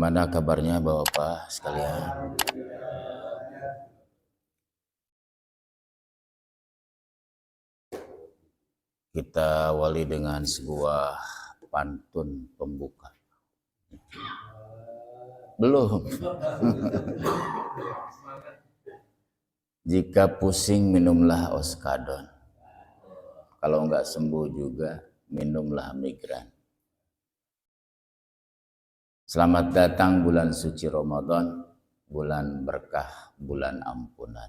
Bagaimana kabarnya Bapak sekalian? Kita awali dengan sebuah pantun pembuka. Belum. Jika pusing minumlah oskadon. Kalau nggak sembuh juga minumlah migran. Selamat datang bulan suci Ramadan, bulan berkah, bulan ampunan.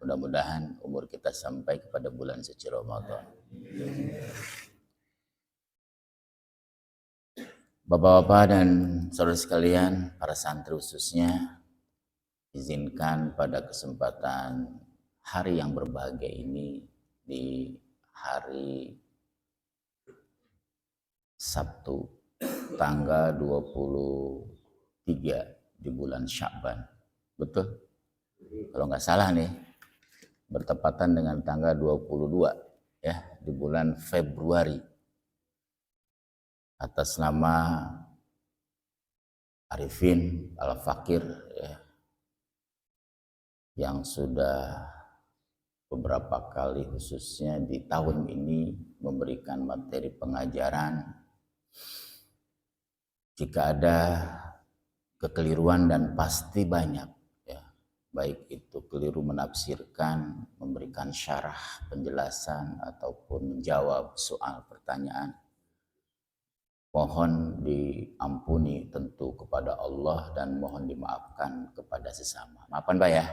Mudah-mudahan umur kita sampai kepada bulan suci Ramadan. Bapak-bapak dan saudara sekalian, para santri khususnya, izinkan pada kesempatan hari yang berbahagia ini, di hari Sabtu tanggal 23 di bulan Sya'ban. Betul? Kalau nggak salah nih, bertepatan dengan tanggal 22 ya di bulan Februari. Atas nama Arifin Al-Fakir ya, yang sudah beberapa kali khususnya di tahun ini memberikan materi pengajaran. Jika ada kekeliruan, dan pasti banyak ya, baik itu keliru menafsirkan, memberikan syarah penjelasan ataupun menjawab soal pertanyaan, mohon diampuni tentu kepada Allah dan mohon dimaafkan kepada sesama. Maafkan Pak ya.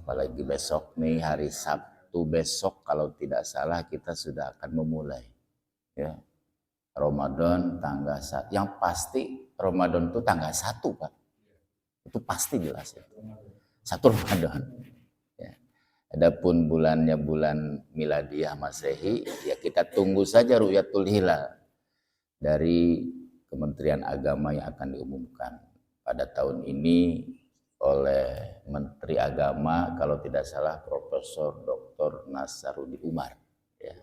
Apalagi besok nih hari Sabtu besok kalau tidak salah kita sudah akan memulai ya Ramadan tanggal 1. Yang pasti Ramadan itu tanggal 1 Pak. Itu pasti jelas itu. 1 Ramadan. Ya. Adapun bulannya bulan Miladiah Masehi, ya kita tunggu saja Ru'yatul Hilal dari Kementerian Agama yang akan diumumkan pada tahun ini oleh Menteri Agama, kalau tidak salah Profesor Dr. Nasaruddin Umar. Ya.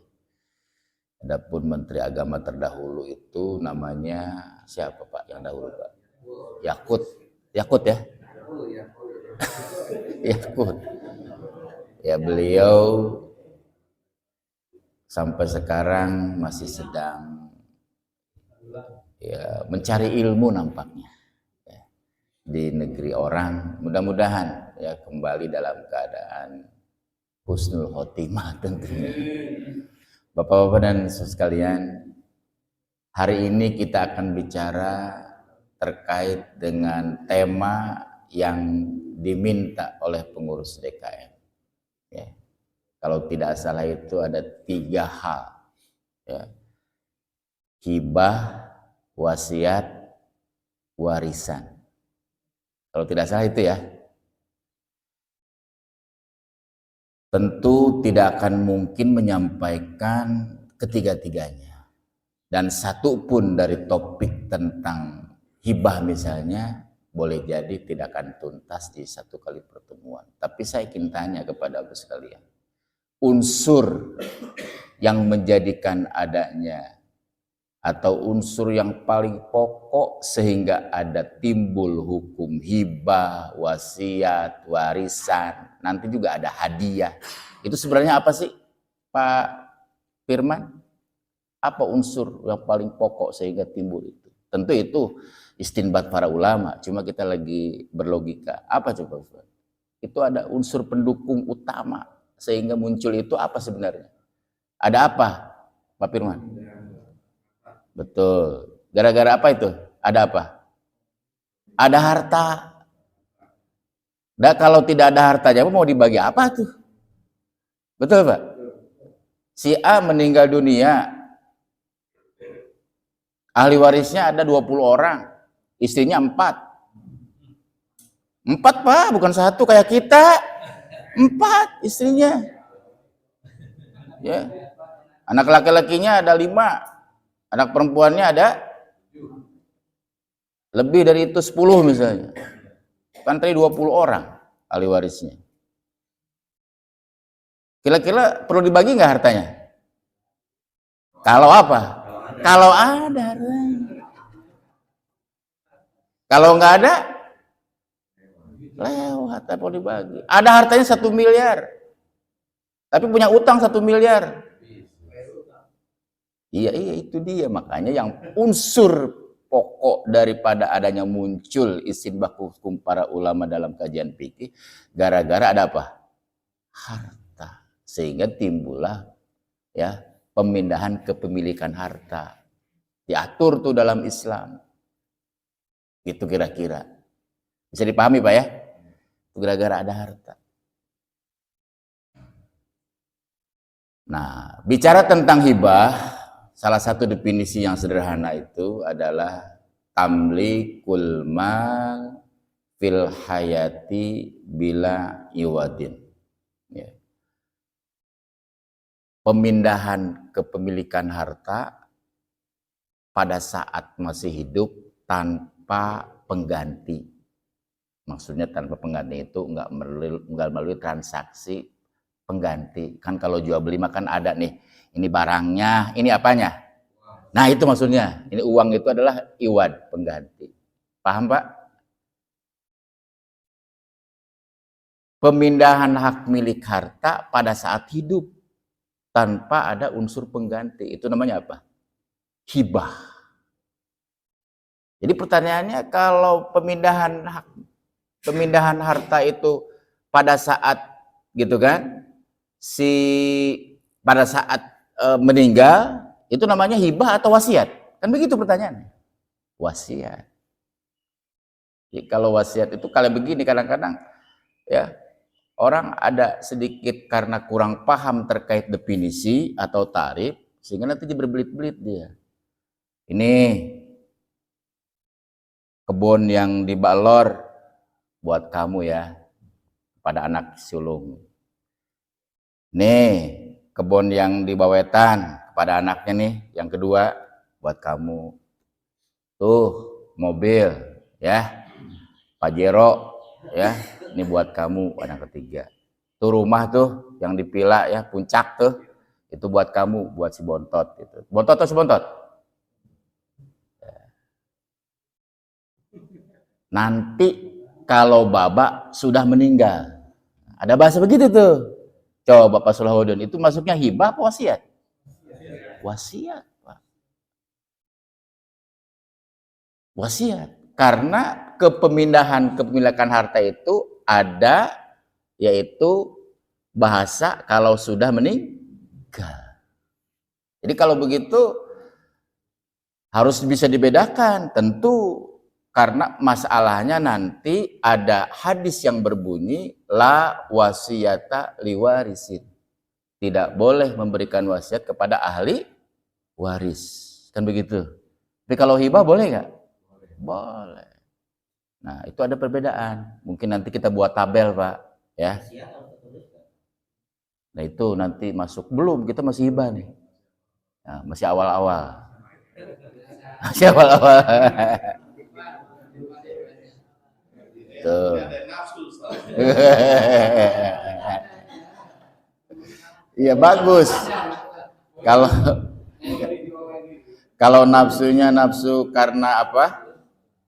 Adapun Menteri Agama terdahulu itu namanya siapa Pak? Yang dahulu Pak? Yakut ya? Yakut. Ya beliau sampai sekarang masih sedang ya mencari ilmu nampaknya ya, di negeri orang. Mudah-mudahan ya kembali dalam keadaan husnul khotimah tentunya. Bapak-bapak dan saudara sekalian, hari ini kita akan bicara terkait dengan tema yang diminta oleh pengurus DKM. Ya. Kalau tidak salah itu ada 3 hal. Ya. Hibah, wasiat, warisan. Kalau tidak salah itu ya. Tentu tidak akan mungkin menyampaikan ketiga-tiganya. Dan satu pun dari topik tentang hibah misalnya, boleh jadi tidak akan tuntas di satu kali pertemuan. Tapi saya ingin tanya kepada Bapak sekalian, unsur yang menjadikan adanya atau unsur yang paling pokok sehingga ada timbul hukum hibah, wasiat, warisan, nanti juga ada hadiah. Itu sebenarnya apa sih Pak Firman? Apa unsur yang paling pokok sehingga timbul itu? Tentu itu istinbat para ulama, cuma kita lagi berlogika. Apa coba? Itu ada unsur pendukung utama sehingga muncul itu apa sebenarnya? Ada apa Pak Firman? Betul. Gara-gara apa itu? Ada apa? Ada harta. Dan kalau tidak ada hartanya mau dibagi apa tuh? Betul Pak? Si A meninggal dunia, ahli warisnya ada 20 orang, istrinya 4. 4 Pak, bukan 1 kayak kita. 4 istrinya. Ya. Anak laki-lakinya ada 5, anak perempuannya ada lebih dari itu 10 misalnya. Kan tadi 20 orang ahli warisnya. Kira-kira perlu dibagi nggak hartanya? Kalau apa? Kalau ada hartanya. Kalau nggak ada, lewat apa dibagi. Ada hartanya 1 miliar, tapi punya utang 1 miliar. Iya, itu dia. Makanya yang unsur pokok daripada adanya muncul istinbah hukum para ulama dalam kajian fikih, gara-gara ada apa? Harta. Sehingga timbullah ya pemindahan kepemilikan harta. Diatur tuh dalam Islam. Itu kira-kira. Bisa dipahami Pak ya? Itu gara-gara ada harta. Nah, bicara tentang hibah, salah satu definisi yang sederhana itu adalah tamlikul mal fil hayati bila iwadin. Ya. Pemindahan kepemilikan harta pada saat masih hidup tanpa pengganti. Maksudnya tanpa pengganti itu nggak melalui transaksi pengganti. Kan kalau jual beli makan ada nih, ini barangnya, ini apanya? Nah itu maksudnya, ini uang itu adalah iwad, pengganti. Paham Pak? Pemindahan hak milik harta pada saat hidup tanpa ada unsur pengganti, itu namanya apa? Hibah. Jadi pertanyaannya, kalau pemindahan harta itu pada saat gitu kan, pada saat meninggal, itu namanya hibah atau wasiat? Kan begitu pertanyaannya. Wasiat. Jadi kalau wasiat itu kalian begini, kadang-kadang ya orang ada sedikit karena kurang paham terkait definisi atau tarif, sehingga nanti dia berbelit-belit dia. Ini kebun yang di Balor buat kamu ya, pada anak sulung. Nih, kebun yang di Bawetan pada anaknya nih, yang kedua buat kamu. Tuh, mobil ya, Pajero ya, ini buat kamu anak ketiga. Tuh rumah tuh yang di Pila ya, Puncak tuh, itu buat kamu, buat si Bontot gitu. Bontot atau si Bontot? Nanti kalau Baba sudah meninggal, ada bahasa begitu tuh. Coba Bapak Sulahuddin, itu masuknya hibah apa wasiat? Wasiat, Pak. Wasiat. Karena kepemilikan harta itu ada, yaitu bahasa kalau sudah meninggal. Jadi kalau begitu harus bisa dibedakan, tentu. Karena masalahnya nanti ada hadis yang berbunyi la wasiyata liwarisin. Tidak boleh memberikan wasiat kepada ahli waris. Kan begitu. Tapi kalau hibah boleh nggak? Boleh. Nah itu ada perbedaan. Mungkin nanti kita buat tabel Pak. Ya. Nah itu nanti masuk. Belum, kita masih hibah nih. Nah, masih awal-awal. Masih awal-awal. Tuh. Iya bagus. Kalau nafsunya nafsu karena apa?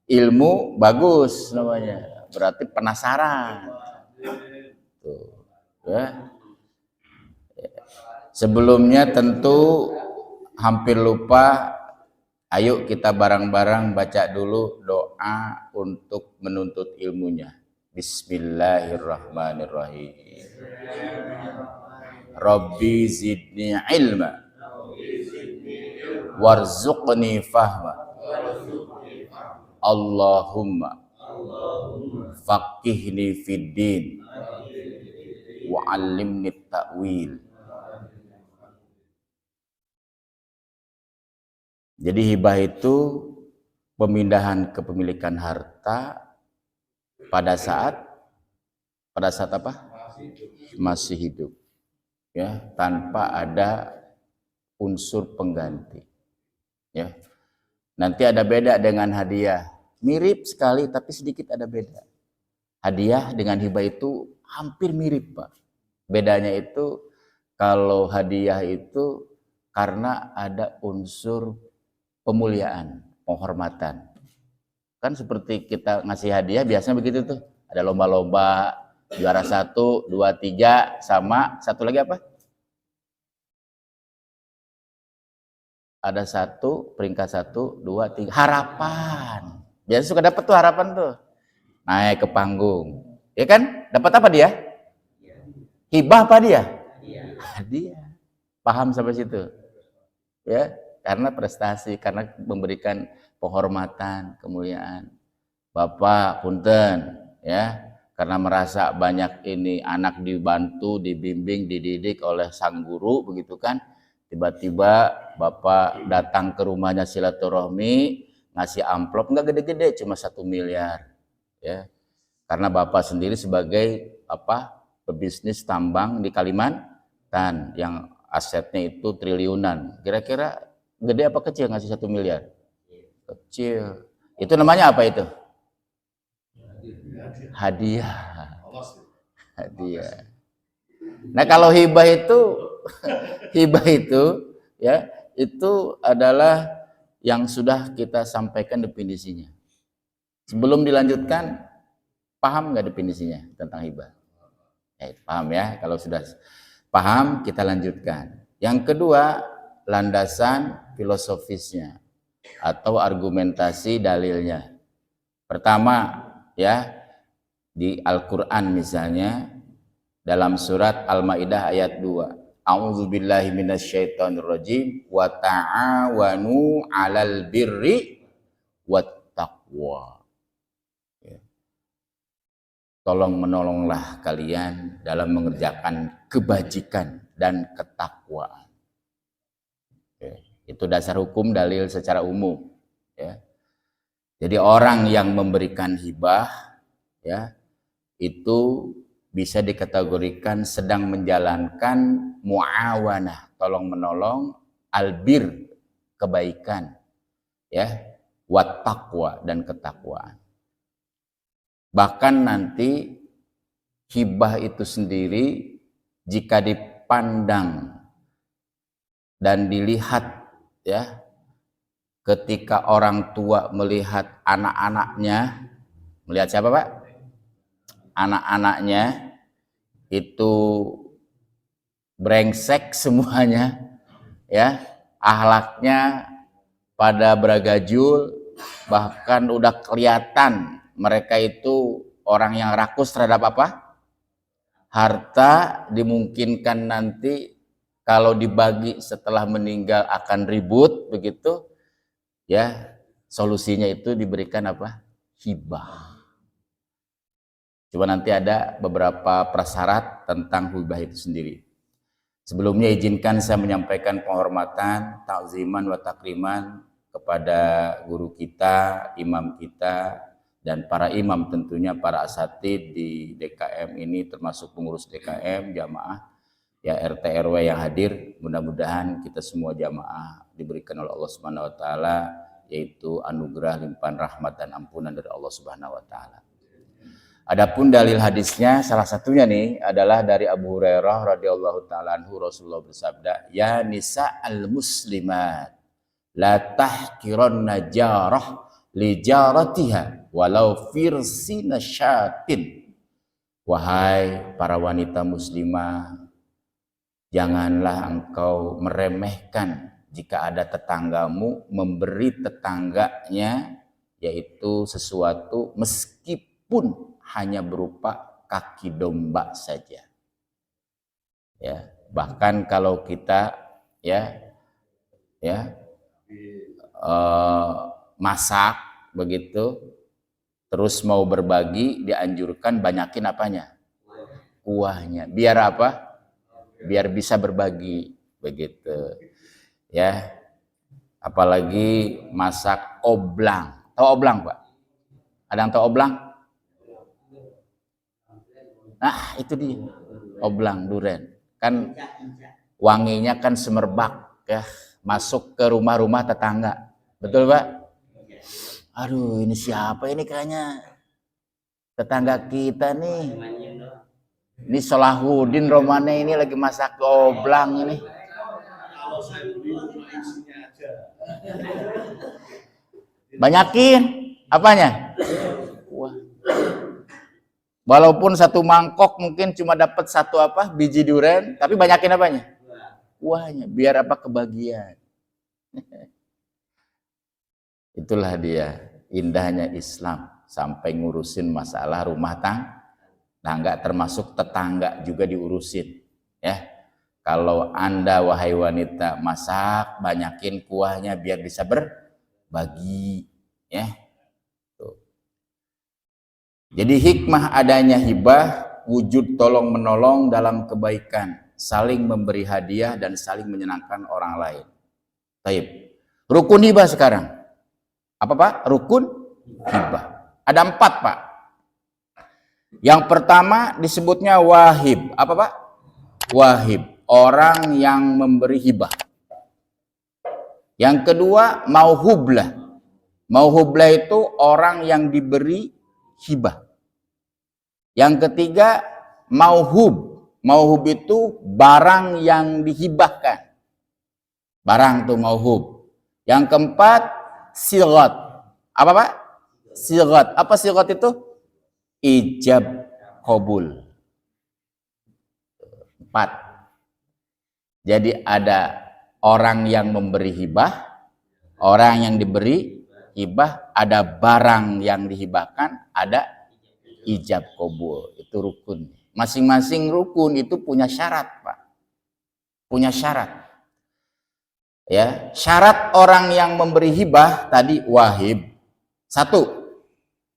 Ilmu, bagus namanya. Berarti penasaran. Tuh. Ya. Sebelumnya tentu hampir lupa. Ayo kita bareng-bareng baca dulu doa untuk menuntut ilmunya. Bismillahirrahmanirrahim. Rabbi zidni ilma warzuqni fahma. Allahumma faqihni fid din wa 'allimni ta'wil. Jadi hibah itu pemindahan kepemilikan harta pada saat apa? Masih hidup. Ya, tanpa ada unsur pengganti. Ya. Nanti ada beda dengan hadiah. Mirip sekali tapi sedikit ada beda. Hadiah dengan hibah itu hampir mirip, Pak. Bedanya itu kalau hadiah itu karena ada unsur pemuliaan, penghormatan. Kan seperti kita ngasih hadiah biasanya begitu tuh. Ada lomba-lomba, juara 1, 2, 3, sama satu lagi apa? Ada peringkat 1, 2, 3, harapan. Biasa suka dapat tuh harapan tuh. Naik ke panggung. Ya kan? Dapat apa dia? Hibah apa dia? Hadiah. Paham sampai situ? Ya, karena prestasi, karena memberikan penghormatan, kemuliaan. Bapak punten, ya, karena merasa banyak ini anak dibantu, dibimbing, dididik oleh sang guru, begitu kan? Tiba-tiba Bapak datang ke rumahnya silaturahmi, ngasih amplop nggak gede-gede, cuma 1 miliar, ya. Karena Bapak sendiri sebagai pebisnis tambang di Kalimantan yang asetnya itu triliunan. Kira-kira gede apa kecil ngasih 1 miliar? Kecil. Itu namanya apa itu? Hadiah. Hadiah. Nah, kalau hibah itu ya, itu adalah yang sudah kita sampaikan definisinya. Sebelum dilanjutkan, paham nggak definisinya tentang hibah? Paham ya? Kalau sudah paham, kita lanjutkan. Yang kedua, landasan filosofisnya atau argumentasi dalilnya. Pertama, ya, di Al-Qur'an misalnya dalam surat Al-Maidah ayat 2. A'udzubillahi minasyaitonirrajim wa ta'awanu 'alal birri wat taqwa. Tolong menolonglah kalian dalam mengerjakan kebajikan dan ketakwaan. Itu dasar hukum dalil secara umum. Ya. Jadi orang yang memberikan hibah, ya, itu bisa dikategorikan sedang menjalankan muawanah, tolong menolong, albir, kebaikan, ya, wat taqwa, dan ketakwaan. Bahkan nanti hibah itu sendiri jika dipandang dan dilihat, ya, ketika orang tua melihat anak-anaknya, melihat siapa Pak? Anak-anaknya itu brengsek semuanya, ya, akhlaknya pada beragajul, bahkan udah kelihatan mereka itu orang yang rakus terhadap apa? Harta, dimungkinkan nanti kalau dibagi setelah meninggal akan ribut, begitu, ya. Solusinya itu diberikan apa? Hibah. Coba nanti ada beberapa prasyarat tentang hibah itu sendiri. Sebelumnya izinkan saya menyampaikan penghormatan, takziman wa takriman kepada guru kita, imam kita, dan para imam, tentunya para asatid di DKM ini, termasuk pengurus DKM, jamaah, ya, RT RW yang hadir. Mudah-mudahan kita semua jamaah diberikan oleh Allah Subhanahu wa taala, yaitu anugerah limpahan rahmat dan ampunan dari Allah Subhanahu wa taala. Adapun dalil hadisnya, salah satunya nih adalah dari Abu Hurairah radhiyallahu taala anhu, Rasulullah bersabda, "Ya nisa al-muslimat, la tahkiranna jarah li jaratiha walau firsina syatin." Wahai para wanita muslimah, janganlah engkau meremehkan jika ada tetanggamu memberi tetangganya yaitu sesuatu meskipun hanya berupa kaki domba saja. Ya, bahkan kalau kita masak begitu, terus mau berbagi, dianjurkan banyakin apanya? Kuahnya. Biar apa? Biar bisa berbagi, begitu. Ya. Apalagi masak oblang. Tahu oblang, Pak? Ada yang tahu oblang? Nah, itu dia. Oblang duren. Kan wanginya kan semerbak, ya, masuk ke rumah-rumah tetangga. Betul, Pak? Aduh, ini siapa ini, kayaknya tetangga kita nih. Ini Salahuddin Romane ini lagi masak goblang ini. Kalau saya beli isinya aja. Banyakin. Apanya? Kuah. Walaupun satu mangkok mungkin cuma dapat satu biji durian, tapi banyakin apanya? Kuahnya, biar kebagian. Itulah dia indahnya Islam, sampai ngurusin masalah rumah tangga, termasuk tetangga juga diurusin, ya. Kalau Anda wahai wanita masak, banyakin kuahnya biar bisa berbagi, ya. Jadi hikmah adanya hibah, wujud tolong menolong dalam kebaikan, saling memberi hadiah dan saling menyenangkan orang lain. Taib. Rukun hibah sekarang. Apa Pak? Rukun hibah. Ada 4 Pak. Yang pertama disebutnya wahib. Apa Pak? Wahib. Orang yang memberi hibah. Yang kedua mauhublah. Mauhublah itu orang yang diberi hibah. Yang ketiga mauhub. Mauhub itu barang yang dihibahkan. Barang tuh mauhub. Yang keempat sirat. Apa Pak? Sirat. Apa sirat itu? Ijab qabul. 4. Jadi ada orang yang memberi hibah, orang yang diberi hibah, ada barang yang dihibahkan, ada ijab qabul. Itu rukun. Masing-masing rukun itu punya syarat, Pak. Punya syarat. Ya, syarat orang yang memberi hibah tadi wahib. 1,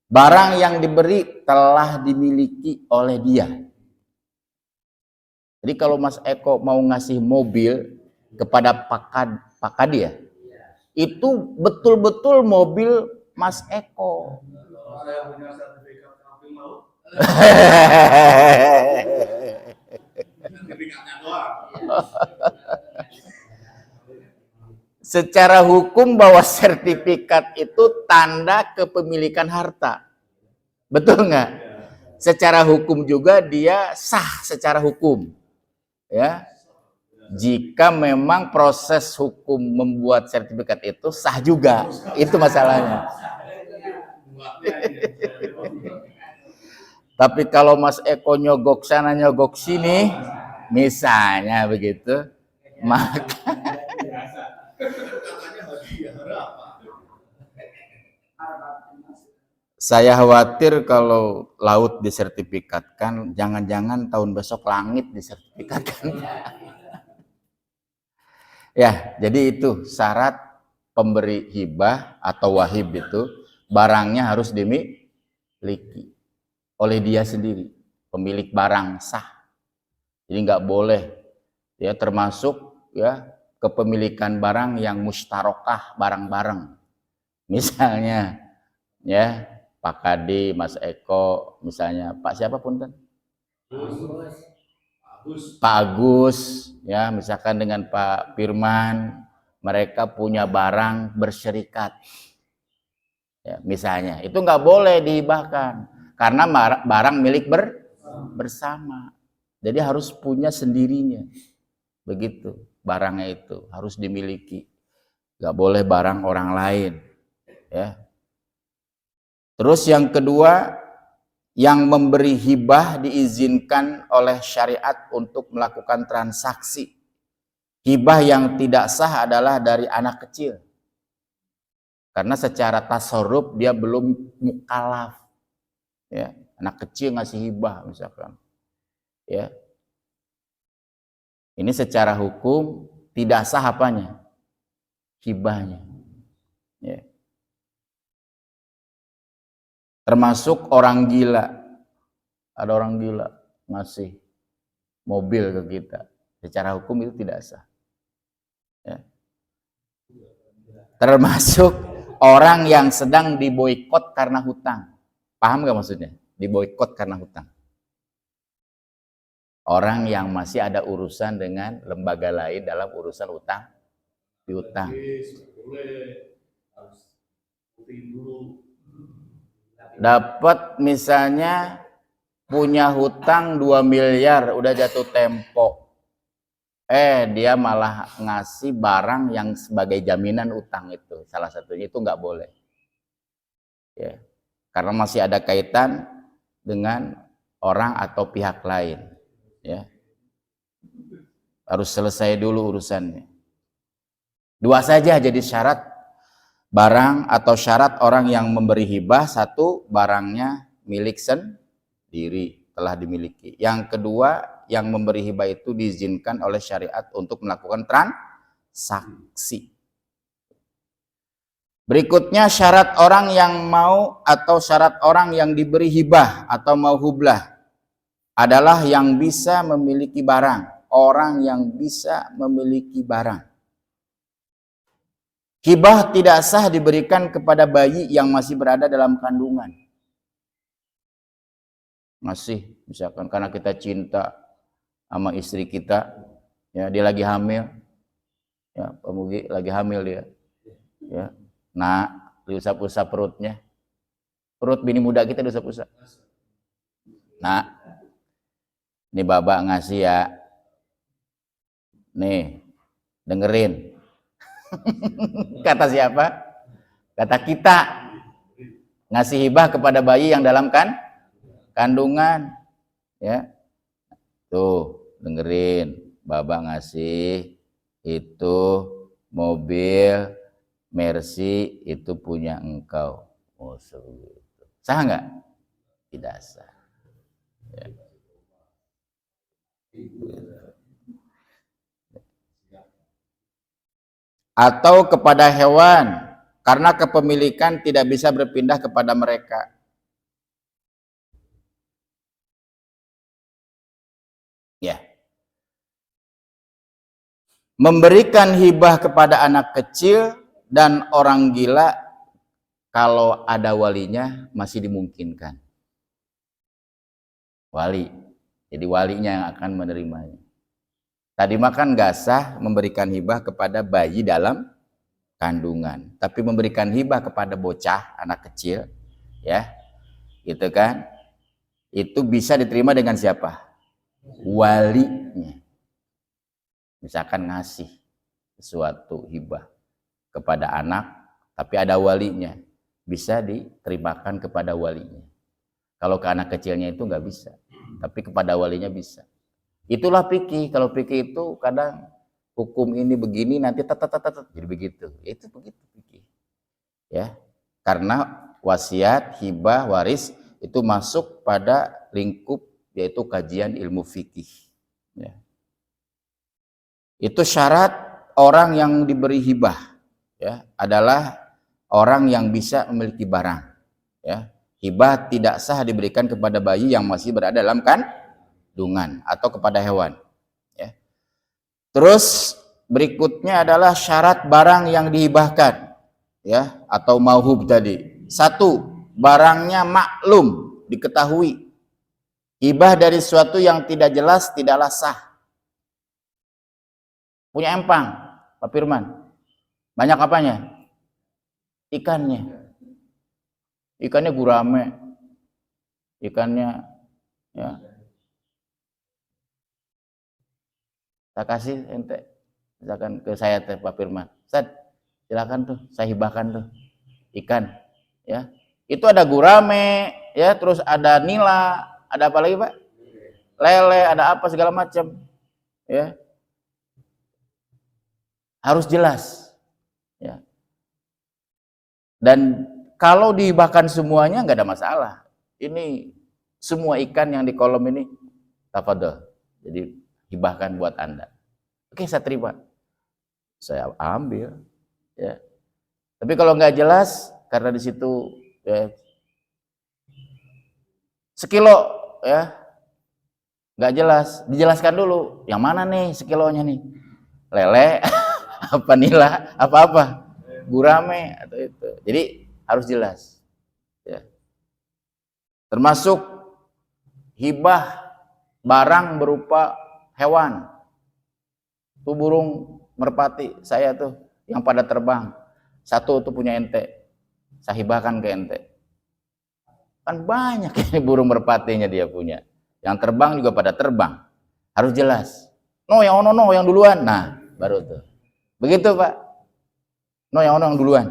barang yang diberi telah dimiliki oleh dia. Jadi kalau Mas Eko mau ngasih mobil kepada Pak Kadi ya, itu betul-betul mobil Mas Eko. Secara hukum bahwa sertifikat itu tanda kepemilikan harta. Betul nggak? Secara hukum juga dia sah secara hukum. Ya. Jika memang proses hukum membuat sertifikat itu sah juga. Itu masalahnya. Tapi kalau Mas Eko nyogok sana nyogok sini, misalnya begitu, maka saya khawatir kalau laut disertifikatkan, jangan-jangan tahun besok langit disertifikatkan. Ya, jadi itu syarat pemberi hibah atau wahib itu barangnya harus dimiliki oleh dia sendiri, pemilik barang sah. Jadi nggak boleh ya, termasuk ya kepemilikan barang yang mustarokah, barang-bareng. Misalnya ya Pak Kadi, Mas Eko, misalnya Pak siapa punten? Pak Agus, ya misalkan dengan Pak Firman, mereka punya barang berserikat. Ya, misalnya, itu nggak boleh dihibahkan karena barang milik bersama. Jadi harus punya sendirinya. Begitu, barangnya itu harus dimiliki. Nggak boleh barang orang lain. Ya. Terus yang kedua, yang memberi hibah diizinkan oleh syariat untuk melakukan transaksi. Hibah yang tidak sah adalah dari anak kecil. Karena secara tasarruf dia belum mukallaf. Ya, anak kecil ngasih hibah misalkan. Ya. Ini secara hukum tidak sah apanya? Hibahnya. Ya. Termasuk orang gila. Ada orang gila ngasih mobil ke kita. Secara hukum itu tidak sah. Ya. Termasuk orang yang sedang diboikot karena hutang. Paham gak maksudnya? Diboikot karena hutang. Orang yang masih ada urusan dengan lembaga lain dalam urusan utang. Diutang. Dapat misalnya punya hutang 2 miliar, udah jatuh tempo. Dia malah ngasih barang yang sebagai jaminan utang itu. Salah satunya itu nggak boleh. Ya. Karena masih ada kaitan dengan orang atau pihak lain. Ya. Harus selesai dulu urusannya. 2 saja jadi syarat barang atau syarat orang yang memberi hibah. 1, barangnya milik sendiri, telah dimiliki. Yang kedua, yang memberi hibah itu diizinkan oleh syariat untuk melakukan transaksi. Berikutnya syarat orang yang mau atau syarat orang yang diberi hibah atau mau hublah adalah yang bisa memiliki barang. Orang yang bisa memiliki barang. Hibah tidak sah diberikan kepada bayi yang masih berada dalam kandungan. Masih, misalkan karena kita cinta sama istri kita, ya dia lagi hamil, ya Pak Mugi lagi hamil dia, ya, nah diusap-usap perutnya, perut bini muda kita diusap-usap. Nah, ini babak ngasih ya, nih dengerin. Kata siapa? Kata kita. Ngasih hibah kepada bayi yang dalam kandungan. Ya. Tuh, dengerin. Babak ngasih itu mobil Mercy itu punya engkau. Oh, sebegitu. Sah nggak? Tidak sah. Ya. Atau kepada hewan, karena kepemilikan tidak bisa berpindah kepada mereka. Ya. Memberikan hibah kepada anak kecil dan orang gila kalau ada walinya masih dimungkinkan. Wali. Jadi walinya yang akan menerimanya. Tadi makan gak sah memberikan hibah kepada bayi dalam kandungan, tapi memberikan hibah kepada bocah, anak kecil, ya, gitu kan? Itu bisa diterima dengan siapa? Walinya. Misalkan ngasih sesuatu hibah kepada anak, tapi ada walinya, bisa diterimakan kepada walinya. Kalau ke anak kecilnya itu nggak bisa, tapi kepada walinya bisa. Itulah fikih. Kalau fikih itu kadang hukum ini begini nanti jadi begitu. Itu begitu fikih. Ya. Karena wasiat, hibah, waris itu masuk pada lingkup yaitu kajian ilmu fikih. Ya. Itu syarat orang yang diberi hibah, ya, adalah orang yang bisa memiliki barang. Ya. Hibah tidak sah diberikan kepada bayi yang masih berada dalam kandungan atau kepada hewan. Ya. Terus berikutnya adalah syarat barang yang dihibahkan, ya, atau mauhub tadi. 1, barangnya maklum, diketahui. Hibah dari sesuatu yang tidak jelas tidaklah sah. Punya empang, Pak Firman. Banyak apanya? Ikannya. Ikannya gurame. Ikannya, ya, saya kasih ente, misalkan ke saya teh Pak Firman, Ustaz, silakan tuh, saya hibahkan tuh ikan, ya, itu ada gurame, ya, terus ada nila, ada apa lagi Pak? Lele, ada apa segala macam, ya, harus jelas, ya. Dan kalau dihibahkan semuanya nggak ada masalah. Ini semua ikan yang di kolom ini, tafadhol, jadi hibahkan buat Anda. Oke, saya terima, saya ambil, ya. Tapi kalau nggak jelas, karena di situ, ya, sekilo, ya, nggak jelas, dijelaskan dulu, yang mana nih sekilonya nih, lele, apa nila, apa-apa, gurame atau itu. Jadi harus jelas, ya. Termasuk hibah barang berupa hewan. Tuh burung merpati saya tuh yang pada terbang, 1 tuh punya ente, saya hibahkan ke ente. Kan banyak ini burung merpatinya dia punya, yang terbang juga pada terbang, harus jelas. No yang ono, no yang duluan, nah baru tuh begitu Pak. No yang ono yang duluan,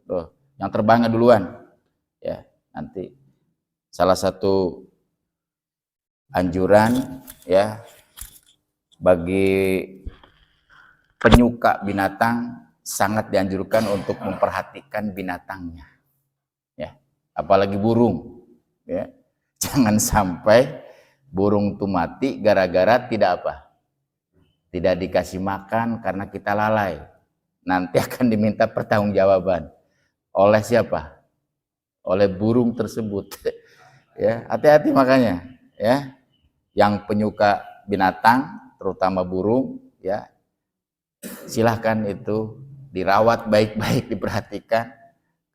tuh yang terbangnya duluan, ya. Nanti salah satu anjuran ya bagi penyuka binatang sangat dianjurkan untuk memperhatikan binatangnya. Ya, apalagi burung. Ya, jangan sampai burung itu mati gara-gara tidak apa? Tidak dikasih makan karena kita lalai. Nanti akan diminta pertanggungjawaban. Oleh siapa? Oleh burung tersebut. Ya, hati-hati makanya, ya. Yang penyuka binatang, terutama burung, ya. Silahkan itu dirawat baik-baik, diperhatikan.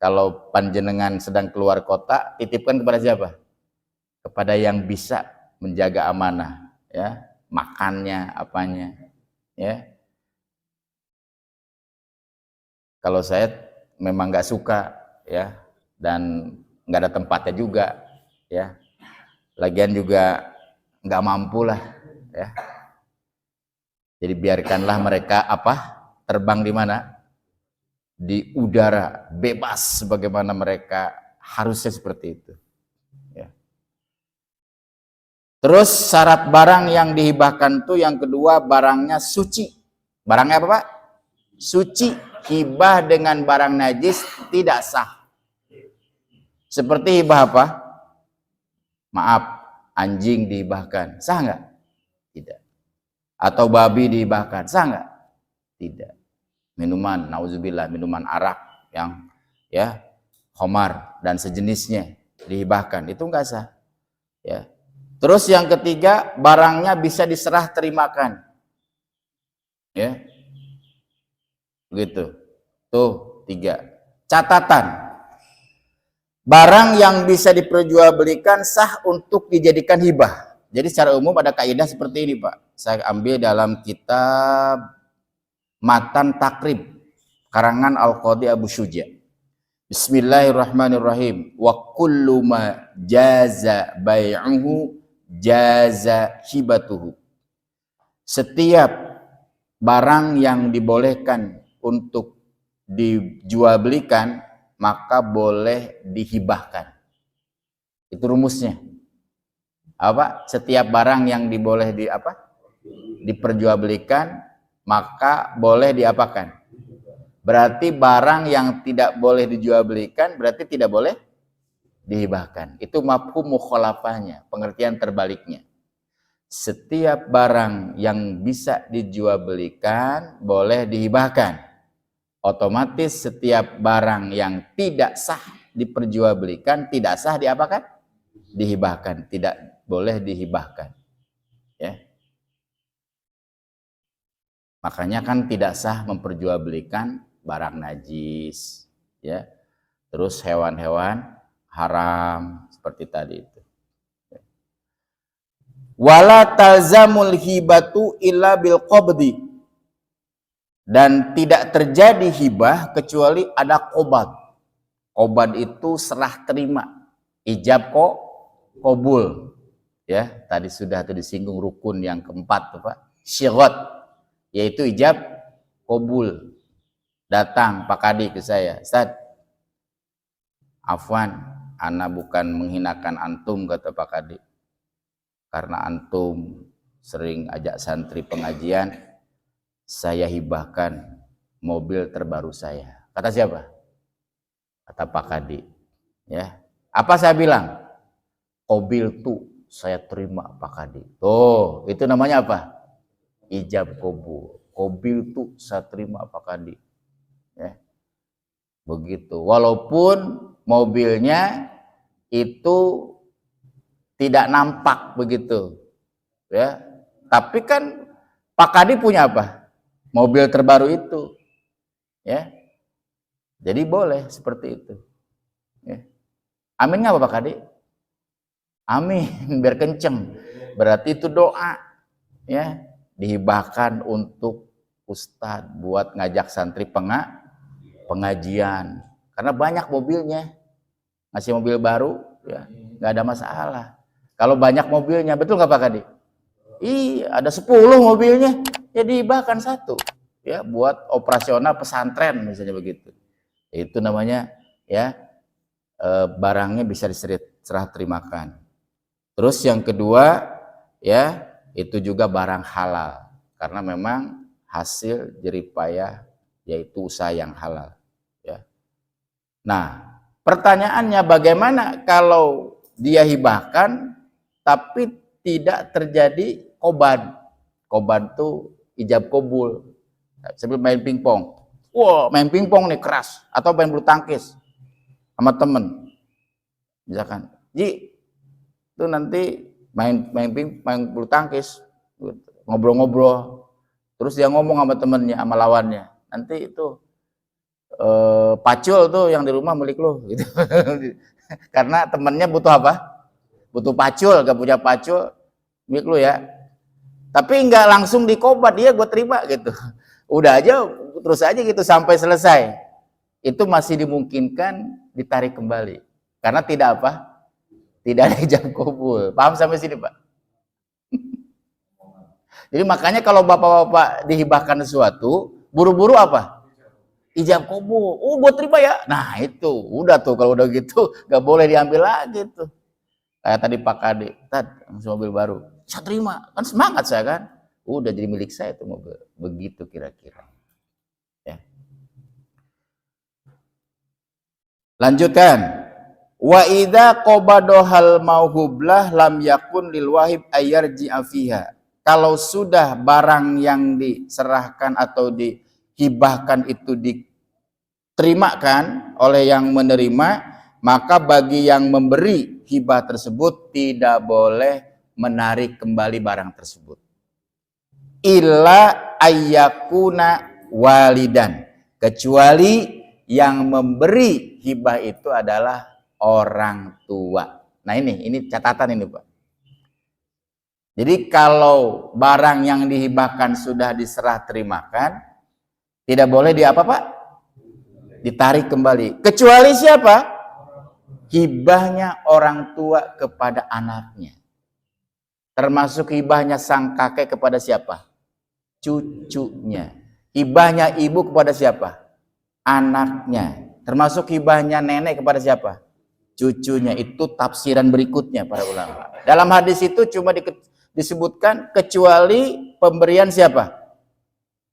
Kalau panjenengan sedang keluar kota, titipkan kepada siapa? Kepada yang bisa menjaga amanah, ya, makannya, apanya, ya. Kalau saya memang nggak suka, ya, dan nggak ada tempatnya juga, ya. Lagian juga nggak mampu lah, ya. Jadi biarkanlah mereka apa? Terbang di mana? Di udara, bebas sebagaimana mereka harusnya seperti itu. Ya. Terus syarat barang yang dihibahkan tuh yang kedua barangnya suci. Barangnya apa, Pak? Suci. Hibah dengan barang najis tidak sah. Seperti hibah apa? Maaf, anjing dihibahkan. Sah nggak? Tidak. Atau babi dihibahkan. Sah nggak? Tidak. Minuman, nauzubillah, minuman arak yang ya khamar dan sejenisnya dihibahkan, itu nggak sah. Ya. Terus yang ketiga, barangnya bisa diserah terimakan. Ya. Begitu. Tuh, 3. Catatan. Barang yang bisa diperjualbelikan sah untuk dijadikan hibah. Jadi secara umum ada kaidah seperti ini, Pak. Saya ambil dalam kitab Matan Takrib karangan Al-Qadhi Abu Syuja. Bismillahirrahmanirrahim. Wa kullu ma jaza bai'uhu jaza hibatuhu. Setiap barang yang dibolehkan untuk dijual belikan maka boleh dihibahkan. Itu rumusnya. Apa? Setiap barang yang diboleh diperjualbelikan maka boleh diapakan? Berarti barang yang tidak boleh dijual belikan berarti tidak boleh dihibahkan. Itu mafhum mukhalafahnya, pengertian terbaliknya. Setiap barang yang bisa dijual belikan boleh dihibahkan. Otomatis setiap barang yang tidak sah diperjualbelikan tidak sah diapakan? Dihibahkan, tidak boleh dihibahkan. Ya. Makanya kan tidak sah memperjualbelikan barang najis, ya. Terus hewan-hewan haram seperti tadi itu. Wala talzamul hibatu illa bil qabdi. Dan tidak terjadi hibah kecuali ada qobad. Qobad itu serah terima, ijab qabul. Ya, tadi sudah disinggung rukun yang keempat tuh, Pak. Syighot, yaitu ijab qabul. Datang Pak Kadi ke saya, Ustaz, afwan, ana bukan menghinakan antum, kata Pak Kadi, karena antum sering ajak santri pengajian, saya hibahkan mobil terbaru saya. Kata siapa? Kata Pak Kadi. Ya, apa saya bilang? Mobil tuh saya terima Pak Kadi. Tuh, itu namanya apa? Ijab qabul. Mobil tuh saya terima Pak Kadi. Ya. Begitu. Walaupun mobilnya itu tidak nampak begitu. Ya. Tapi kan Pak Kadi punya apa? Mobil terbaru itu. Ya. Jadi boleh seperti itu. Ya. Amin nggak Pak Kadi? Amin, biar kenceng. Berarti itu doa. Ya. Dihibahkan untuk ustadz buat ngajak santri pengajian, karena banyak mobilnya, masih mobil baru, ya nggak ada masalah. Kalau banyak mobilnya, betul nggak Pak Kadi? Iya, ada 10 mobilnya, jadi bahkan 1, ya buat operasional pesantren misalnya begitu. Itu namanya ya barangnya bisa diserah terimakan. Terus yang kedua ya itu juga barang halal karena memang hasil jeripayah yaitu usaha yang halal. Ya. Nah pertanyaannya bagaimana kalau dia hibahkan tapi tidak terjadi qobad. Qobad itu ijab kabul. Sebelum main pingpong. Wah, main pingpong nih keras atau main bulu tangkis sama temen. Misalkan, Ji, itu nanti main bulu tangkis, ngobrol-ngobrol. Terus dia ngomong sama temennya, sama lawannya. Nanti itu pacul tuh yang di rumah milik lo gitu. Karena temennya butuh apa? Butuh pacul, gak punya pacul milik lo ya. Tapi nggak langsung dikobat, dia gue terima gitu. Udah aja terus aja gitu sampai selesai. Itu masih dimungkinkan ditarik kembali. Karena tidak apa? Tidak ada ijab kabul. Paham sampai sini, Pak? Jadi makanya kalau bapak-bapak dihibahkan sesuatu, buru-buru apa? Ijab kabul. Oh, gue terima ya. Nah, itu. Udah tuh kalau udah gitu nggak boleh diambil lagi tuh. Kayak tadi Pak Kade, langsung mobil baru. Saya terima, kan semangat saya kan. Udah jadi milik saya itu mobil. Begitu kira-kira. Ya. Lanjutkan. Wa idza qabadohal mauhublah lam yakun lil wahib ayarji'a fiha. Kalau sudah barang yang diserahkan atau dihibahkan itu diterimakan oleh yang menerima, maka bagi yang memberi hibah tersebut tidak boleh menarik kembali barang tersebut. Illa ayyakuna walidan, kecuali yang memberi hibah itu adalah orang tua. Nah ini catatan ini Pak. Jadi kalau barang yang dihibahkan sudah diserah terimakan, tidak boleh ditarik kembali. Kecuali siapa? Hibahnya orang tua kepada anaknya. Termasuk hibahnya sang kakek kepada siapa? Cucunya. Hibahnya ibu kepada siapa? Anaknya. Termasuk hibahnya nenek kepada siapa? Cucunya. Itu tafsiran berikutnya para ulama. Dalam hadis itu cuma disebutkan kecuali pemberian siapa?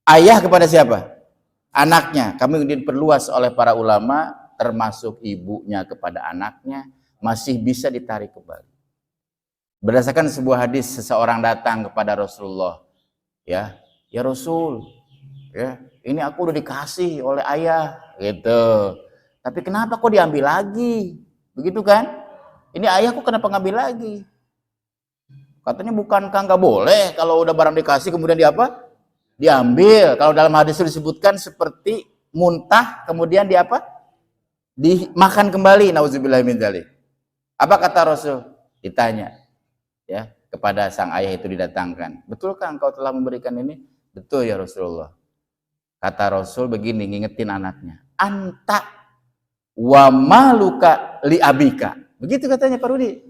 Ayah kepada siapa? Anaknya. Kami diperluas oleh para ulama, termasuk ibunya kepada anaknya, masih bisa ditarik kembali. Berdasarkan sebuah hadis, seseorang datang kepada Rasulullah, ya Rasul, ya ini aku udah dikasih oleh ayah, gitu. Tapi kenapa kok diambil lagi, begitu kan? Ini ayahku kenapa ngambil lagi? Katanya bukankah nggak boleh kalau udah barang dikasih kemudian diambil. Kalau dalam hadis itu disebutkan seperti muntah kemudian dimakan kembali. Nauzubillah min dzalik. Apa kata Rasul? Ditanya. Ya, kepada sang ayah itu didatangkan. Betulkah engkau telah memberikan ini? Betul ya Rasulullah. Kata Rasul begini, ngingetin anaknya. Anta wa maluka li abika. Begitu katanya Pak Rudi.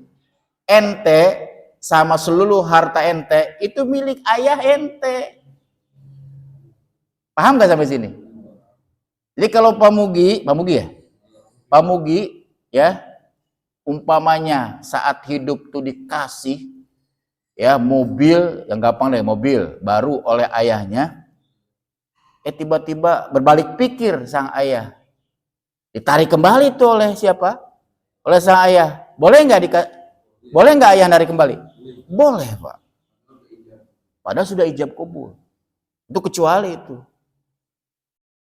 Ente sama seluruh harta ente itu milik ayah ente. Paham gak sampai sini? Jadi kalau pamugi ya, umpamanya saat hidup tuh dikasih ya mobil, yang gampang deh, mobil baru oleh ayahnya, tiba-tiba berbalik pikir sang ayah, ditarik kembali tuh oleh siapa? Oleh sang ayah. Boleh nggak ayah narik kembali? Boleh Pak. Padahal sudah ijab kabul. Itu kecuali itu.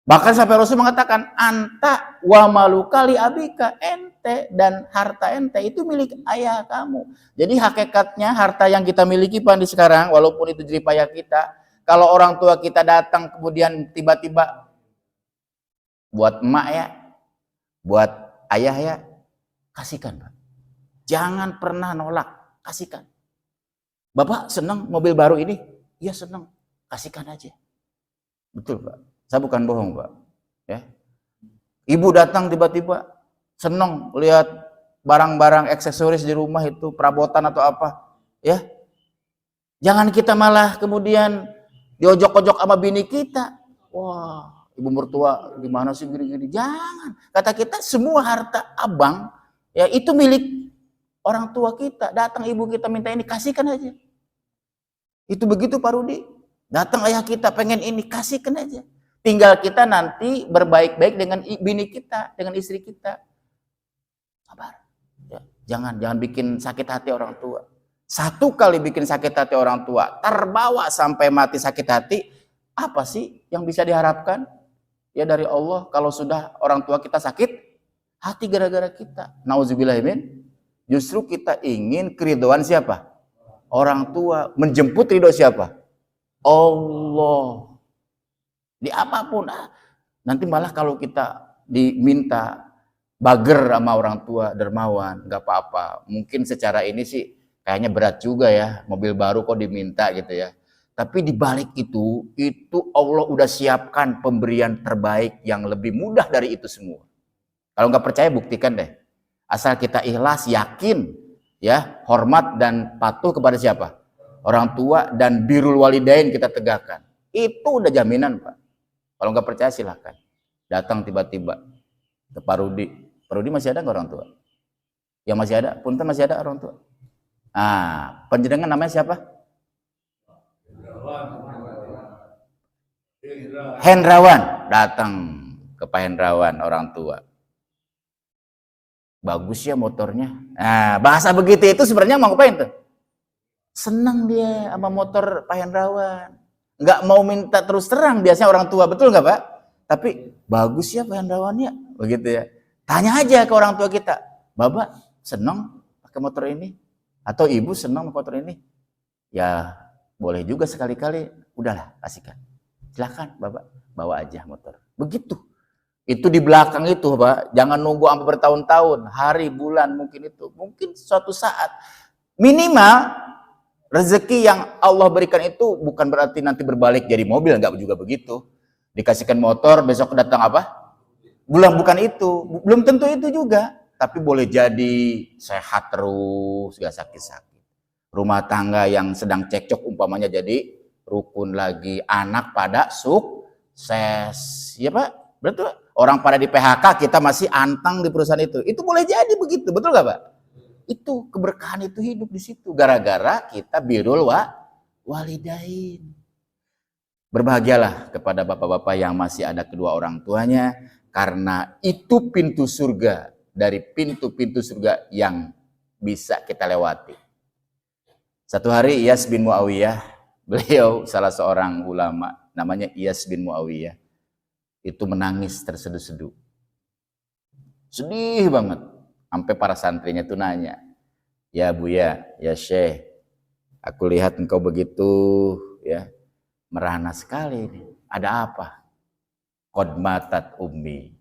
Bahkan sampai Rasul mengatakan anta wa maluka li abika, ente dan harta ente itu milik ayah kamu. Jadi hakikatnya harta yang kita miliki Pak di sekarang, walaupun itu jeripayah kita, kalau orang tua kita datang kemudian tiba-tiba buat emak ya, buat ayah ya, kasihkan Pak. Jangan pernah nolak, kasihkan. Bapak senang mobil baru ini? Iya senang, kasihkan aja. Betul Pak. Saya bukan bohong Pak. Ya. Ibu datang tiba-tiba senang lihat barang-barang aksesoris di rumah itu, perabotan atau apa. Ya. Jangan kita malah kemudian diojok-ojok sama bini kita. Wah, ibu mertua gimana sih gini-gini. Jangan. Kata kita semua harta abang ya itu milik orang tua kita. Datang ibu kita minta ini, kasihkan aja. Itu begitu Pak Rudi. Datang ayah kita pengen ini, kasihkan aja. Tinggal kita nanti berbaik-baik dengan bini kita, dengan istri kita. Sabar. Ya, jangan bikin sakit hati orang tua. Satu kali bikin sakit hati orang tua, terbawa sampai mati sakit hati, apa sih yang bisa diharapkan? Ya dari Allah, kalau sudah orang tua kita sakit hati gara-gara kita. Nauzubillahimin. Justru kita ingin keridhaan siapa? Orang tua. Menjemput ridho siapa? Allah. Di apapun. Nanti malah kalau kita diminta bager sama orang tua, dermawan, nggak apa-apa. Mungkin secara ini sih kayaknya berat juga ya, mobil baru kok diminta gitu ya. Tapi di balik itu Allah udah siapkan pemberian terbaik yang lebih mudah dari itu semua. Kalau nggak percaya buktikan deh. Asal kita ikhlas, yakin, ya, hormat dan patuh kepada siapa? Orang tua, dan birrul walidain kita tegakkan. Itu udah jaminan, Pak. Kalau nggak percaya silahkan. Datang tiba-tiba ke Pak Rudi. Pak Rudi masih ada nggak orang tua? Yang masih ada, punten masih ada orang tua. Ah, panjenengan namanya siapa? Hendrawan. Datang ke Pak Hendrawan, orang tua. Bagus ya motornya. Nah, bahasa begitu itu sebenarnya mau ngapain tuh? Senang dia sama motor Pak Hendrawan. Nggak mau minta terus terang biasanya orang tua, betul nggak Pak? Tapi bagus ya Pak Hendrawannya, begitu ya. Tanya aja ke orang tua kita, Bapak senang pakai motor ini? Atau Ibu senang pakai motor ini? Ya boleh juga sekali-kali, udahlah kasihkan. Silakan Bapak, bawa aja motor. Begitu. Itu di belakang itu Pak, jangan nunggu sampai bertahun-tahun, hari, bulan mungkin itu. Mungkin suatu saat. Minimal rezeki yang Allah berikan itu bukan berarti nanti berbalik jadi mobil, enggak juga begitu. Dikasihkan motor, besok datang apa? Bukan itu, belum tentu itu juga. Tapi boleh jadi sehat terus, gak sakit-sakit. Rumah tangga yang sedang cekcok umpamanya jadi rukun lagi. Anak pada sukses. Ya Pak? Betul Pak? Orang pada di PHK, kita masih antang di perusahaan itu. Itu boleh jadi begitu, betul gak Pak? Itu keberkahan itu hidup di situ. Gara-gara kita birrul walidain. Berbahagialah kepada bapak-bapak yang masih ada kedua orang tuanya. Karena itu pintu surga. Dari pintu-pintu surga yang bisa kita lewati. Satu hari Iyas bin Muawiyah, beliau salah seorang ulama, namanya Iyas bin Muawiyah. Itu menangis terseduh-seduh. Sedih banget. Sampai para santrinya itu nanya, ya Buya, ya Syekh, aku lihat engkau begitu ya merana sekali. Ada apa? Qad matat ummi.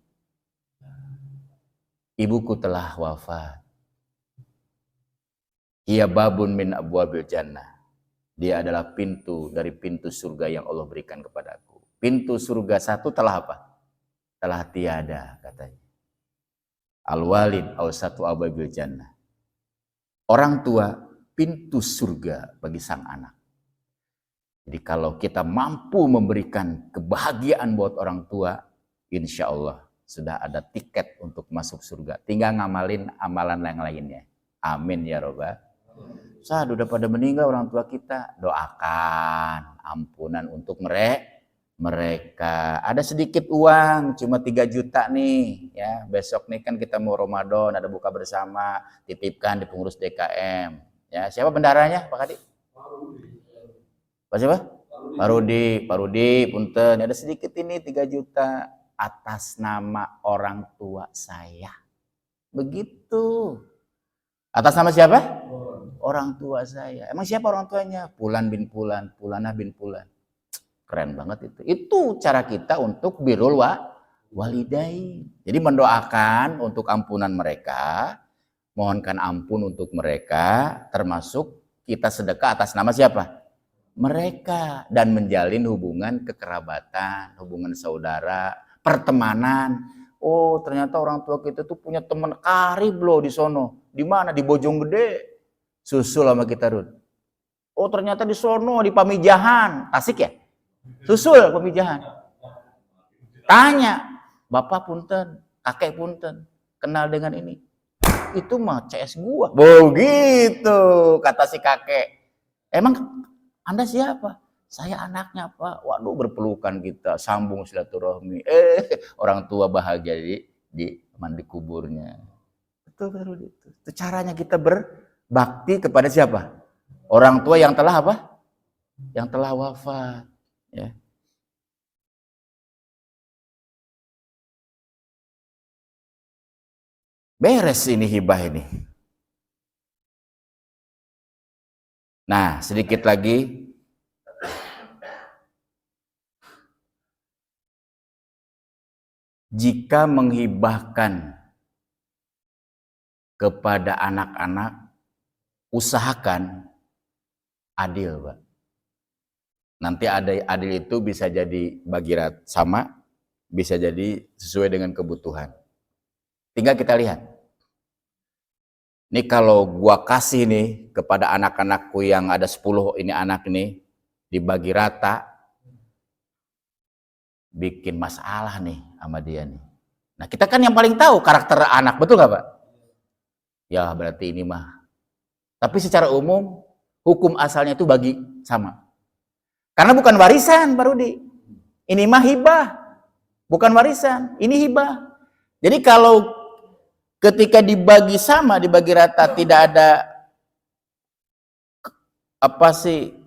Ibuku telah wafat. Ia babun min abwabil jannah. Dia adalah pintu dari pintu surga yang Allah berikan kepadaku. Pintu surga satu telah apa? Telah tiada katanya. Al-walid awsatu ababil jannah. Orang tua pintu surga bagi sang anak. Jadi kalau kita mampu memberikan kebahagiaan buat orang tua, insya Allah sudah ada tiket untuk masuk surga. Tinggal ngamalin amalan yang lainnya. Amin ya robbal. Saat udah pada meninggal orang tua kita, doakan ampunan untuk mereka. Ada sedikit uang, cuma 3 juta nih, ya. Besok nih kan kita mau Ramadan, ada buka bersama, titipkan di pengurus DKM. Ya, siapa bendaranya, Pak Kadi? Pak siapa? Pak Rudi, punten. Ada sedikit ini 3 juta atas nama orang tua saya. Begitu. Atas nama siapa? Orang tua saya. Emang siapa orang tuanya? Pulan bin Pulan, Pulanah bin Pulan. Keren banget itu. Itu cara kita untuk birrul walidain. Jadi mendoakan untuk ampunan mereka, mohonkan ampun untuk mereka, termasuk kita sedekah atas nama siapa? Mereka. Dan menjalin hubungan kekerabatan, hubungan saudara, pertemanan. Oh, ternyata orang tua kita tuh punya teman karib loh di sono. Di mana? Di Bojonggede. Susul sama kita, Rud. Oh, ternyata di sono, di Pamijahan. Tasik ya? Susul Pamijahan. Tanya, bapak punten, kakek punten, kenal dengan ini? Itu mah CS gua. Begitu kata si kakek. Emang Anda siapa? Saya anaknya, Pak. Waduh, berpelukan kita, sambung silaturahmi. Orang tua bahagia di mandi kuburnya. Betul itu. Itu caranya kita berbakti kepada siapa? Orang tua yang telah apa? Yang telah wafat, ya. Beres ini hibah ini. Nah, sedikit lagi. Jika menghibahkan kepada anak-anak, usahakan adil, Pak. Nanti adil itu bisa jadi bagi sama, bisa jadi sesuai dengan kebutuhan. Tinggal kita lihat. Ini kalau gua kasih nih kepada anak-anakku yang ada 10 ini anak nih, dibagi rata, bikin masalah nih sama dia nih. Nah, kita kan yang paling tahu karakter anak, betul nggak, Pak? Ya, berarti ini mah. Tapi secara umum, hukum asalnya itu bagi sama. Karena bukan warisan, Pak Rudi. Ini mah hibah. Bukan warisan, ini hibah. Jadi kalau ketika dibagi sama, dibagi rata, tidak ada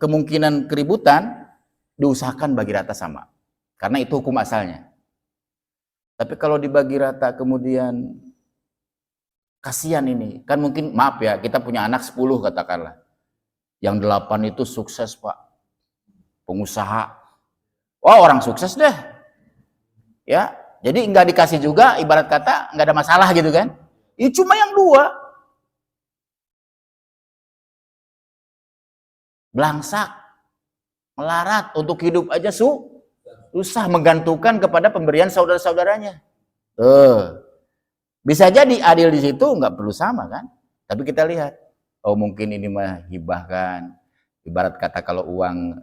kemungkinan keributan, diusahakan bagi rata sama. Karena itu hukum asalnya. Tapi kalau dibagi rata kemudian kasihan ini, kan mungkin maaf ya, kita punya anak 10 katakanlah. Yang 8 itu sukses, Pak. Pengusaha. Wah, orang sukses deh. Ya, jadi nggak dikasih juga, ibarat kata nggak ada masalah gitu kan. Ini cuma yang 2. Belangsak, melarat, untuk hidup aja susah, menggantungkan kepada pemberian saudara-saudaranya. Bisa jadi adil di situ nggak perlu sama kan. Tapi kita lihat, oh mungkin ini mah hibahkan. Ibarat kata kalau uang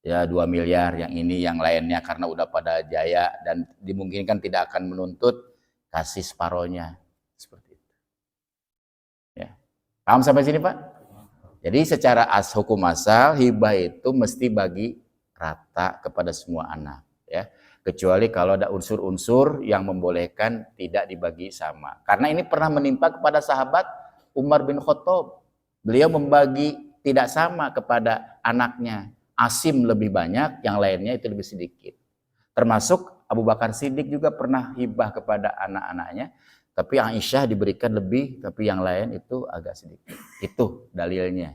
ya 2 miliar, yang ini yang lainnya karena udah pada jaya dan dimungkinkan tidak akan menuntut, kasih separohnya. Seperti itu. Ya. Paham sampai sini, Pak? Jadi secara hukum asal hibah itu mesti bagi rata kepada semua anak, ya. Kecuali kalau ada unsur-unsur yang membolehkan tidak dibagi sama. Karena ini pernah menimpa kepada sahabat Umar bin Khattab. Beliau membagi tidak sama kepada anaknya. Asim lebih banyak, yang lainnya itu lebih sedikit. Termasuk Abu Bakar Siddiq juga pernah hibah kepada anak-anaknya, tapi Aisyah diberikan lebih, tapi yang lain itu agak sedikit. Itu dalilnya.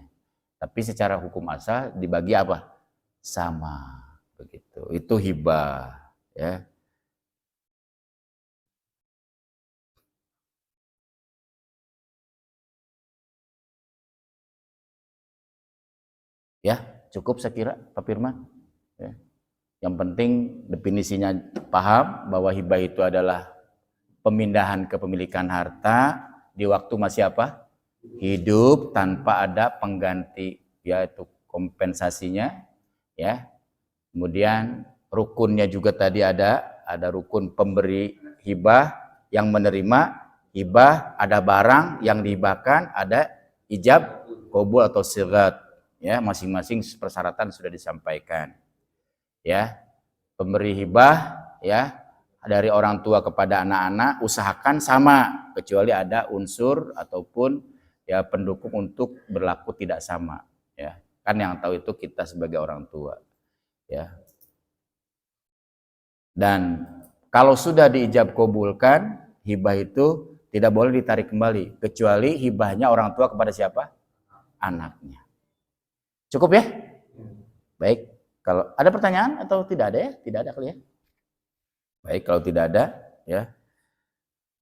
Tapi secara hukum asal dibagi apa? Sama. Begitu. Itu hibah, ya. Ya, cukup saya kira Pak Firman. Ya. Yang penting definisinya paham bahwa hibah itu adalah pemindahan kepemilikan harta di waktu masih apa? Hidup tanpa ada pengganti, yaitu kompensasinya, ya. Kemudian rukunnya juga tadi ada rukun pemberi hibah, yang menerima hibah, ada barang yang dihibahkan, ada ijab, qabul atau sigat, ya, masing-masing persyaratan sudah disampaikan. Ya, pemberi hibah, ya, dari orang tua kepada anak-anak usahakan sama, kecuali ada unsur ataupun ya pendukung untuk berlaku tidak sama, ya. Kan yang tahu itu kita sebagai orang tua, ya. Dan kalau sudah diijab kabulkan, hibah itu tidak boleh ditarik kembali, kecuali hibahnya orang tua kepada siapa? Anaknya. Cukup ya? Baik. Kalau ada pertanyaan atau tidak ada ya? Tidak ada kali ya? Baik, kalau tidak ada, ya.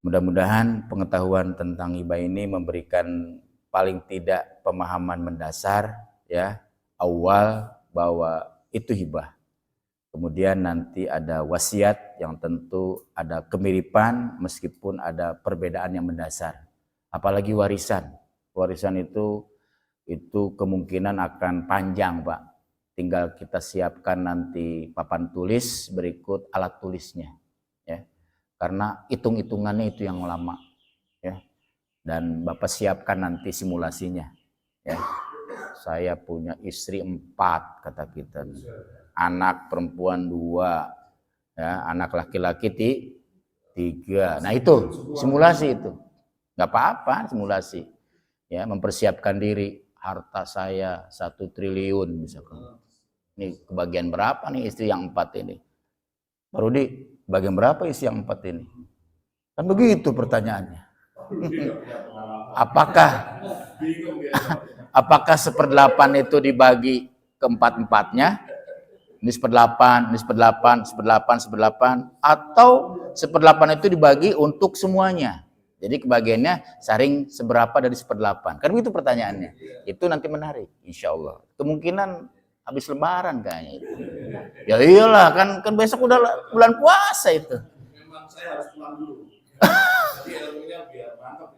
Mudah-mudahan pengetahuan tentang hibah ini memberikan paling tidak pemahaman mendasar, ya, awal bahwa itu hibah. Kemudian nanti ada wasiat yang tentu ada kemiripan meskipun ada perbedaan yang mendasar. Apalagi warisan. Warisan itu kemungkinan akan panjang, Pak. Tinggal kita siapkan nanti papan tulis berikut alat tulisnya. karena hitung-hitungannya itu yang lama, ya. Dan Bapak siapkan nanti simulasinya, ya. Saya punya istri 4, kata kita, anak perempuan 2, ya, anak laki-laki 3. Nah itu simulasi itu, nggak apa-apa simulasi, ya, mempersiapkan diri. Harta saya 1 triliun misalkan, ini kebagian berapa nih istri yang 4 ini? Baru di bagian berapa istri yang 4 ini? Kan begitu pertanyaannya. Apakah 1/8 itu dibagi ke 4-4-nya? Ini 1/8, ini 1/8, 1/8, 1/8, atau 1/8 itu dibagi untuk semuanya. Jadi kebagiannya saring seberapa dari 1/8. Kan begitu pertanyaannya. Itu nanti menarik, insya Allah. Kemungkinan habis lebaran kayaknya itu. Ya iyalah, kan besok udah bulan puasa itu. Memang saya harus pulang dulu. Jadi ilmunya biar mantap.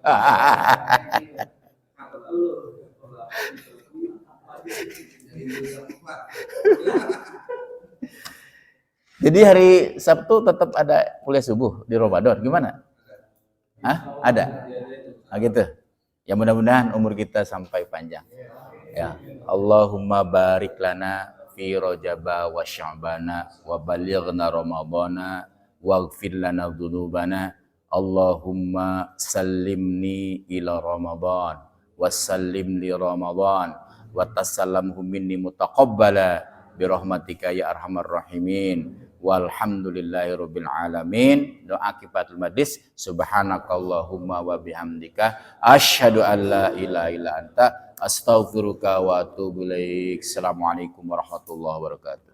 Jadi hari Sabtu tetap ada kuliah subuh di Ramadan, gimana? Hah? Ada? Nah, gitu. Ya mudah-mudahan umur kita sampai panjang. Ya, Allahumma barik lana fi Rajaba wa Sya'bana wa balighna Ramadana waghfir lana dzunubana. Allahumma sallimni ila Ramadan wa sallim li Ramadan wa tasallamhu minni mutaqabbala bi rahmatika ya arhamar rahimin. Walhamdulillahirabbil alamin. Doa kifatul majlis. Subhanakallahumma wa bihamdika asyhadu an la ilaha illa anta astaghfiruka wa atubu ilaik. Assalamualaikum warahmatullahi wabarakatuh.